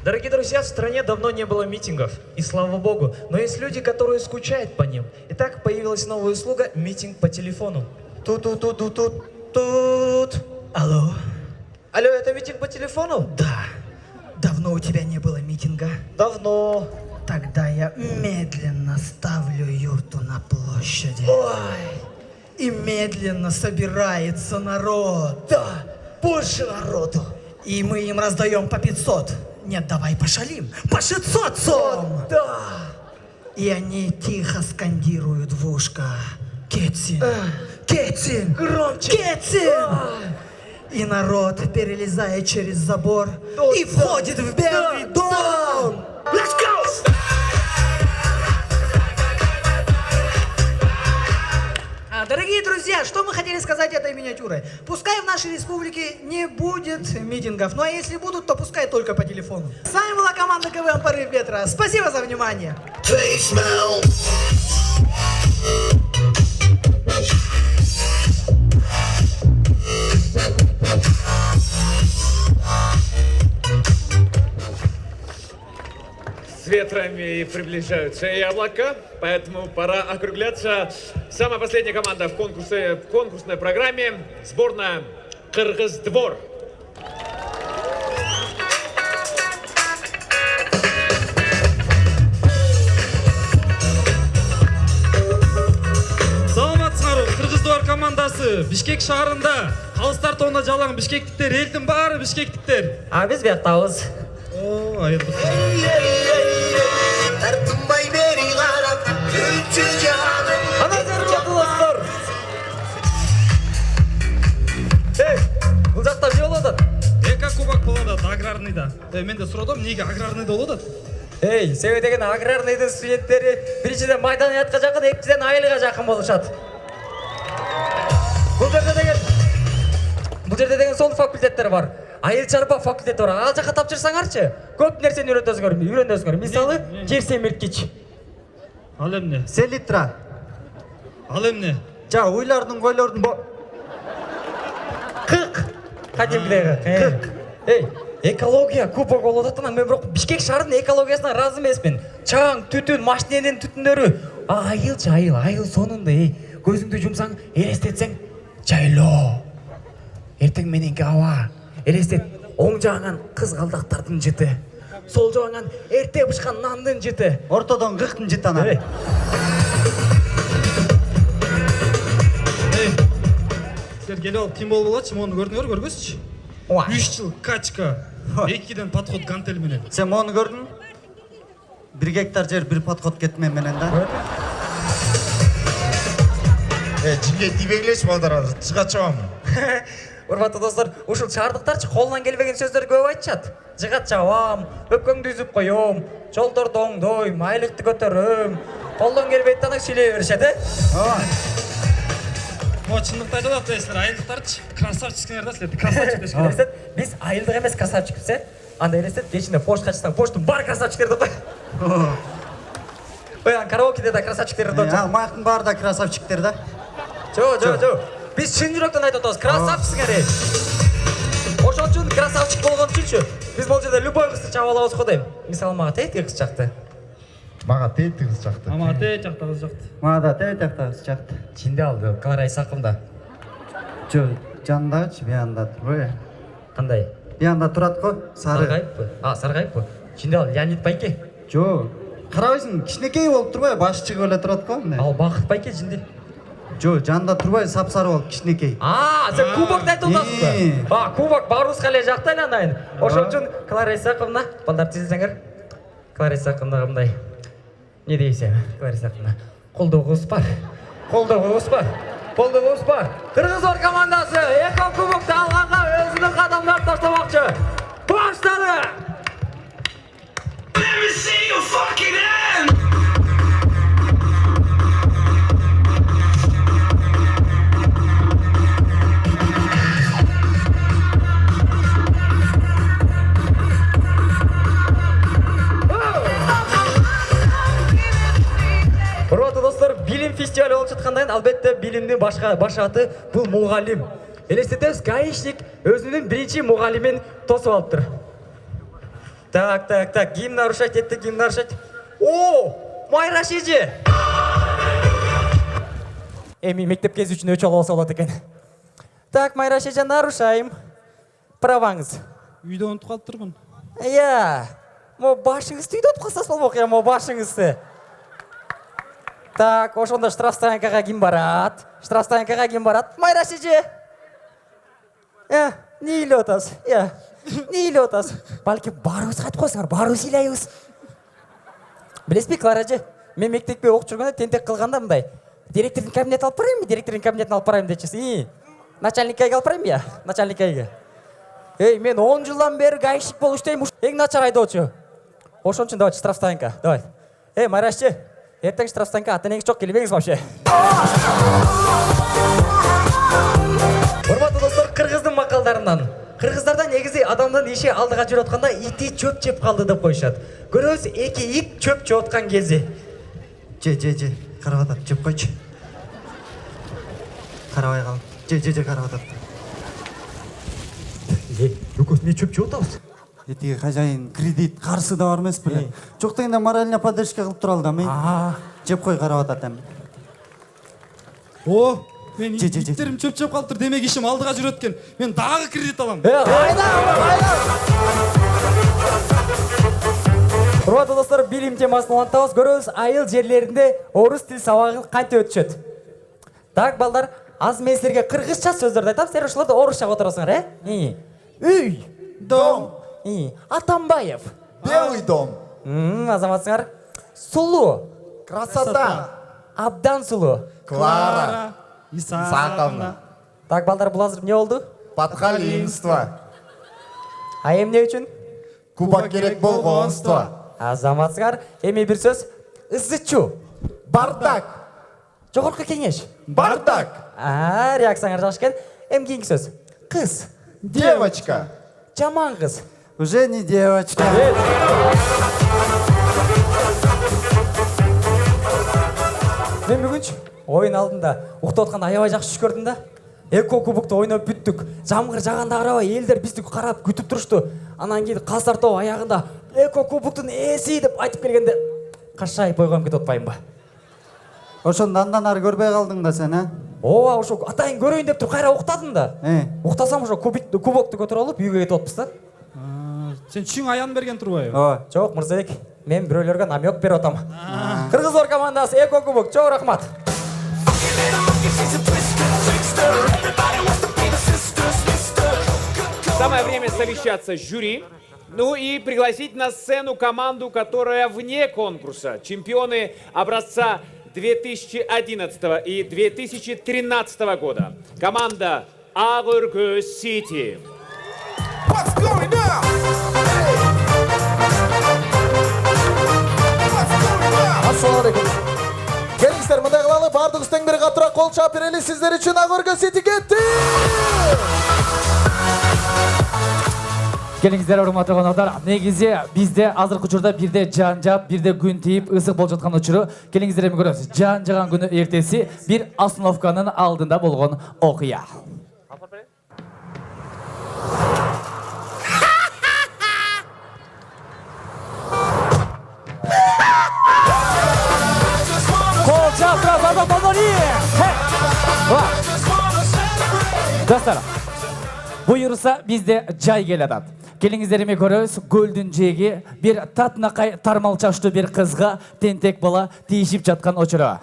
Дорогие друзья, в стране давно не было митингов, и слава богу, но есть люди, которые скучают по ним. Итак, появилась новая услуга – митинг по телефону. Тут. Алло. Алло, это митинг по телефону? Да. Давно у тебя не было митинга? Давно. Тогда я медленно ставлю юрту на площади. Ой. И медленно собирается народ. Да, больше народу. И мы им раздаем по 500. Нет, давай пошалим. По 600 сом. Да. И они тихо скандируют в ушко. Кетсин. Кетсин. Громче. Кетсин. И народ перелезает через забор и входит в Белый дом. Let's go! Дорогие друзья, что мы хотели сказать этой миниатюрой? Пускай в нашей республике не будет митингов, ну а если будут, то пускай только по телефону. С вами была команда КВН «Порыв ветра». Спасибо за внимание. С ветрами приближаются и облака, поэтому пора округляться. Самая последняя команда в конкурсной программе – сборная «Кыргыз-двор». Саламатсыңар, Кыргыз-двор командасы Бишкек шаарында калыстар тоонда жалаң бишкектиктер, элдин баары бишкектиктер. А биз бияктабыз. О, айылдык. Тартынбай бери карап, күчү жаным. Достор. Бул жакта эмне болуп атат? Эко кубок болуп атат аграрныйда. Мен да сурадым, эмнеге аграрныйда болуп атат? Себеби деген аграрныйдын студенттери биринчиден майданиятка жакын, экинчиден айылга жакын болушат. Бул жерде деген сол факультеттер бар. Айыл чарба факультети бар. Ал жака тапшырсаңарчы, көп нерсени үйрөнөсүңөр. Мисалы, жер семирткич. Ал эмне? Селитра. Ал эмне? Ойлардын койлордун Кык. Кадимдеги. Экология кубок болуп атат, мен бирок Бишкек шаарынын экологиясына ыраазы эмесмин. Чаң, түтүн, машиненин түтүндөрү. Айылчы айыл сонунда, көзүңдү жумсаң, элестетсең, жайлоо. Эртең мененки аба. Элестет, оң жагыңан кыз калдактардын жыты. Сол жагыңан эрте бышкан нандын жыты. Ортодон кыктын жыты ана. Силер келип алып ким болуп алатчы? Мону көргөзчү. 3 жыл качка, 2ден подход гантель менен. Сен мону көрдүң? 1 гектар жер 1 подход кетме менен да. Жинге тибегилеш балдар, чыга чабам. Урматтуу достор, ушул чаардыктарчы колунан келбеген сөздөр көп айтышат. Жыга чабам, өпкөңдү үзүп коём, жолдорду оңдойм, айлыкты көтөрөм. Колдон келбейт да сүйлөй беришет, Чындыкты айтып атат силер, айылдыктарчы красавчиксиңер да силер, красавчик дешкен. Биз айылдык эмес красавчикпиз, Анда элестет, кечинде почтка чыксаң, почтун бар красавчиктерди кой. Караокеде да красавчиктерди да. Маяктын баары да красавчиктер да. Жо. Биз чын жүрөктөн айтып атабыз, красавчиксиңер. Ошол үчүн красавчик болгон үчүнчү биз бул жерде любой кызды чаап алабыз го дейм. Мисалы, мага тейт кыз чакты. Мага тейт кыз чакты. Мага тейт жакта кыз жакты. Мага да тейт жакта кыз чакты. Чинде алды, Клара Исаковна. Жо, жандачы биянда турбайбы? Кандай? Биянда турат го, Саргайыппы. Саргайыппы. Чинде ал Леонид Байке. Жо, карабайсың, кичинекей болуп турбайбы? Башы чыгып эле турат го мындай. Ал Бакыт Байке жинде. Жо, жанда турбайбы, сапсары болуп кичинекей. Сен кубокты айтып атасың. Кубок барыбызга эле жакта айланайын. Ошол үчүн Клара Исаковна, балдар тизилсеңер. Клара Исаковна кандай? Не дейсің, Клара Исаковна? Колдогубуз бар. Болдыңыз ба? Кыргызстан командасы эко кубокты алганга өзүнүн кадамдарын таштамакчы. Баштады! Let me see your fucking hand. Урматтуу достор, билим фестивалі болуп жаткандан албетте билимдин баш аты бул мугалим. Элестетебиз, гаишник өзүнүн биринчи мугалимин тосуп алыптыр. Так, ким нарушать этти, ким нарушать? О, Майра шежи! Эми мектеп кези үчүн өчө алып алса болот экен. Так, Майра шежи, нарушайм. Праваңыз. Үйдө унутуп калыптырмын. Мо башыңызды үйдө унутуп калсаңыз болбок, мо башыңызды. Так, ошондо штрафстоянкага ким барат? Штрафстоянкага ким барат? Майра шежи! Не үйлөп атасыз? Не үйлөп атасыз? Балки баарыбыз кайтып койсуңар, баарыбыз ыйлайбыз. Билесизби, Клара эже, мен мектепте окуп жүргөндө тентек кылганда мындай. Директордун кабинетине алып барайынбы? Директордун кабинетине алып барайын дечиси. Начальникке алып барайынбы? Начальникке. Мен 10 жылдан бери гаишник болуп иштейм. Эң начар айдоочу. Ошон үчүн давай штрафстоянка. Давай. Майра эже, эртең штрафстоянка ата-энеңиз жок келбеңиз вообще. Урматтуу достор, кыргыздын макалдарынан. Кыргыздарда негизи адамдын иши алдыга жүрүп атканда ити чөп жеп калды деп коюшат. Көрөбүз, эки ит чөп жеп аткан кези. Же, карап атат, жеп койчу. Карабай кал. Же, карап атат. Экөөбүз эмне чөп жеп атабыз? Этиги хожайын кредит карсы да бар эмес беле. Жок дегенде моральная поддержка кылып туралы да мен. Жеп кой, карап атат эми. О, мен иттерим чөп жеп калыптыр, демек ишим алдыга жүрөт экен. Мен дагы кредит алам. Урматтуу достор, билим темасын улантабыз. Көрөбүз, айыл жерлеринде орус тил сабагын кантип өтүшөт. Так, балдар, аз мен силерге кыргызча сөздөрдү айтам, силер ошолорду орусча которосуңар, Үй, Дом. Атамбаев. Белый дом. Азаматсыңар. Сулуу. Красота. Абдан сулуу. Клара. Исаковна. Так, балдар, бул азыр эмне болду? Подхалимство. Эмне үчүн? Кубок керек болгонство. Азаматсыңар. Эми бир сөз. Ызычу. Бардак. Жогорку кеңеш. Бардак. Реакцияңар жакшы экен. Эми кийинки сөз. Кыз. Девочка. Жаман кыз. Уже не девочка. Мен бүгүнчү оюн алдында уктап атканда аябай жакшы түш көрдүм да. Эко кубокто ойноп бүттүк. Жамгыр жаганда карабай, элдер бизди карап күтүп турушту. Анан кийин каздар тобу аягында эко кубоктун ээси деп айтып келгенде кашайып койгом кетип атпаймынбы? Ошондо андан ары көрбөй калдың да сен, Ооба, ошо атайын көрөйүн деп туруп кайра уктадым да. Уктасам ошо кубокту көтөрүп алып үйгө кетип атпыз да. Сен чүң аян берген турбайбы? Жок, Мырзабек, мен бирөөлөргө намек берип атам. Кыргыздар командасы эко кубок, чоң рахмат. Самое время совещаться с жюри. Ну и пригласить на сцену команду, которая вне конкурса. Чемпионы образца 2011 и 2013 года. Команда Ağırgöz City. What's going on? Ассалаумағалейкум. Келіңіздер, мындай қылалы, бардыңыз тең бір қатыра қол чап берелі сіздер үшін Ağırgöz City кетті! Келіңіздер, урматтуу конокдар, негизи бизде азыркы учурда бирде жан жап, бирде күн тийип, ысык болуп жаткан учуру. Келиңиздер, эми көрөбүз. Жан жаган күнү эртеси бир остановканын алдында болгон окуя. Кол чаптырасады Бонори! Достор, буюрса бизде жай келатат. Келиңиздерime көрөбүз, көлдүн жээги бир татнакай тармал чачтуу бир кызга тентек бала тийишип жаткан очуру.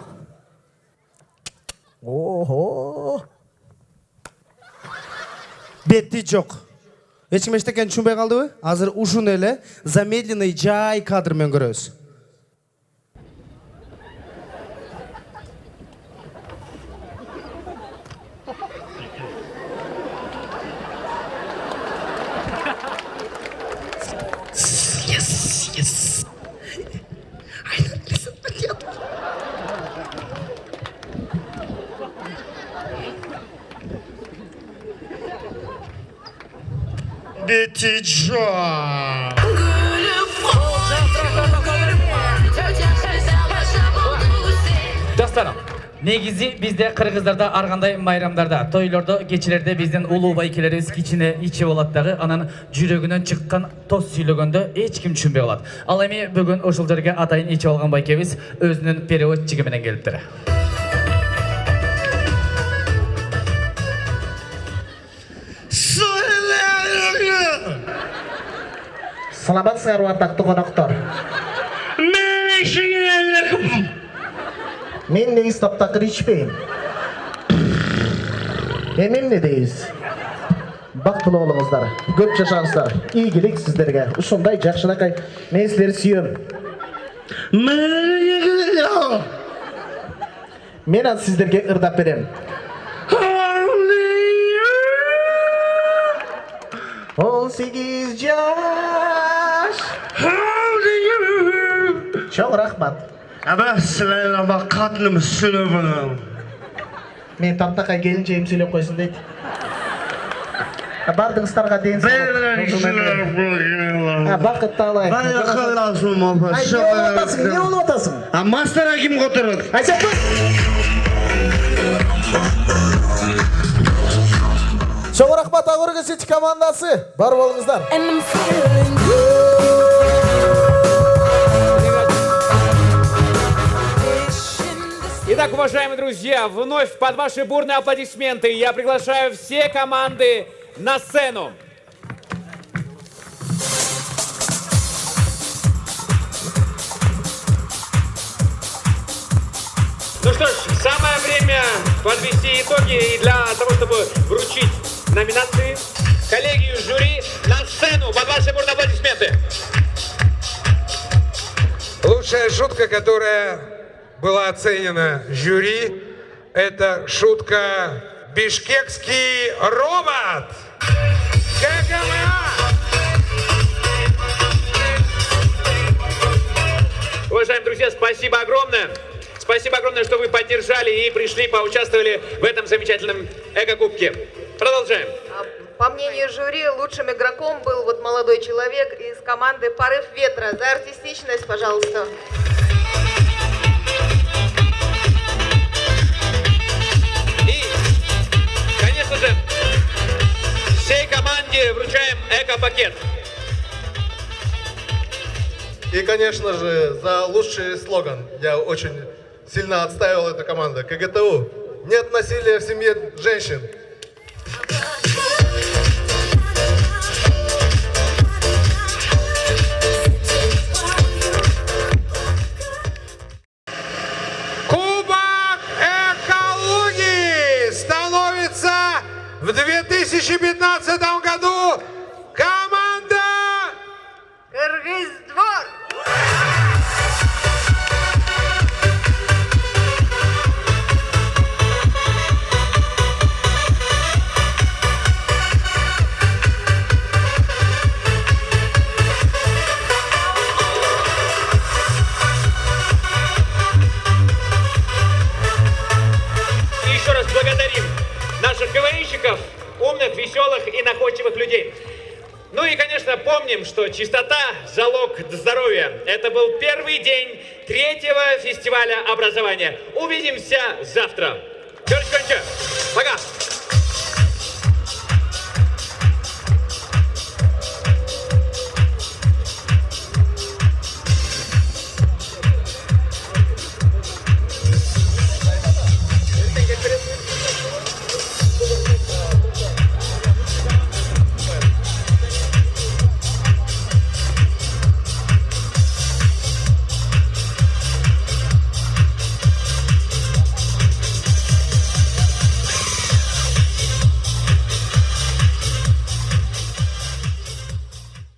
Ого. Бетти жок. Эч ким эчтекени түшүнбөй калдыбы? Азыр ушун эле замедленный жай кадр менен көрөбүз. Yes. Aynen listen. Бетиджан. Достарым, негизи бизде кыргыздарда ар кандай майрамдарда, тойлордо, кечелерде биздин улуу байкелерибиз кичине ичи болот дагы, анан жүрөгүнөн чыккан тоз сүйлөгөндө эч ким түшүнбөй калат. Ал эми бүгүн ушул жерге атайын ичип алган байкебиз өзүнүн переводчиги менен келиптир. Саламатсыздар атақты қонақтар. Мен негіз таптақыр ішпейм. Емем не дейіз? Бақтылы олыңыздар, көп жашаңыздар, игілік сіздерге. Ушундай жақшынақай мен сіздерді сүйем. Мен аз сіздерге ырдап берем. 18 жаш. Чоң рахмат. Абасылайлама қатыным сөйлебінің. Мен таптақай келінчейім сөйлеп қойсын дейді. Бардыңыздарға дейін бақытты алайық. Не оны отасың? Мастер Аким қотырып. Чоң рахмат Ақөргі Сити командасы. Бар болыңыздар. Итак, уважаемые друзья, вновь под ваши бурные аплодисменты я приглашаю все команды на сцену. Ну что ж, самое время подвести итоги и для того, чтобы вручить номинации коллегию жюри на сцену под ваши бурные аплодисменты. Лучшая шутка, которая была оценена жюри, это шутка «Бишкекский робот». Уважаемые друзья, спасибо огромное. Спасибо огромное, что вы поддержали и пришли, поучаствовали в этом замечательном эко-кубке. Продолжаем. По мнению жюри, лучшим игроком был вот молодой человек из команды «Порыв ветра». За артистичность, пожалуйста. И, конечно же, всей команде вручаем эко-пакет. И, конечно же, за лучший слоган я очень сильно отстаивал эту команду. КГТУ. Нет насилия в семье женщин. Кубок экологии становится в 2015 году команда Кыргыз-двор. Еще раз благодарим наших КВНщиков, умных, веселых и находчивых людей. Ну и, конечно, помним, что чистота – залог здоровья. Это был первый день 3-го фестиваля образования. Увидимся завтра. Пока.